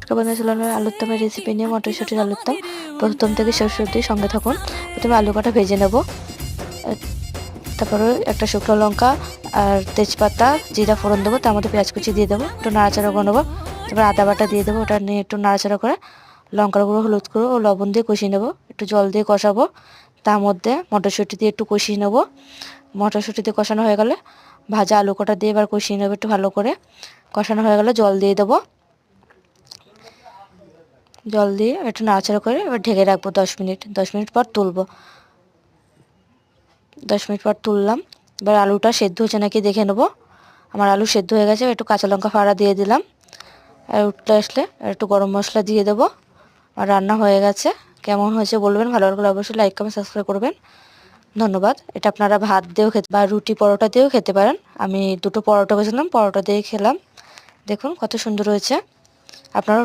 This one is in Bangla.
বন্ধুরা আলুর দমের রেসিপি নিয়ে মটরশুঁটির আলুর দম প্রথম থেকে শেষ অবধি সঙ্গে থাকুন। প্রথমে আলু কটা ভেজে নেব, তারপরে একটা শুকনো লঙ্কা আর তেজপাতা জিরা ফোড়ন দেবো, তার মধ্যে পেঁয়াজ কুচি দিয়ে দেবো, একটু নাড়াচাড়া করে নেবো। তারপরে আদা বাটা দিয়ে দেবো, ওটা নিয়ে একটু নাড়াচাড়া করে লঙ্কার গুঁড়ো হলুদ গুঁড়ো ও লবণ দিয়ে কষিয়ে নেবো, একটু জল দিয়ে কষাবো। তার মধ্যে মটরশুঁটি দিয়ে একটু কষিয়ে নেবো। মটরশুঁটি দিয়ে কষানো হয়ে গেলে ভাজা আলু কটা দিয়ে এবার কষিয়ে নেবো একটু ভালো করে। কষানো হয়ে গেলে জল দিয়ে দেবো, জল দিয়ে একটু নাড়াচাড়া করে এবার ঢেকে রাখবো 10 মিনিট। 10 মিনিট পর তুলবো। 10 মিনিট পর তুললাম। এবার আলুটা সেদ্ধ হয়েছে নাকি দেখে নেবো। আমার আলু সেদ্ধ হয়ে গেছে, একটু কাঁচা লঙ্কা ফাড়া দিয়ে দিলাম। আর উঠলে আসলে একটু গরম মশলা দিয়ে দেবো। আর রান্না হয়ে গেছে। কেমন হয়েছে বলবেন, ভালো লাগলে অবশ্যই লাইক কমেন্ট সাবস্ক্রাইব করবেন। ধন্যবাদ। এটা আপনারা ভাত দিয়েও খেতে বা রুটি পরোটা দিয়েও খেতে পারেন। আমি দুটো পরোটা ভেজেছিলাম, পরোটা দিয়ে খেলাম। দেখুন কত সুন্দর হয়েছে। আপনারাও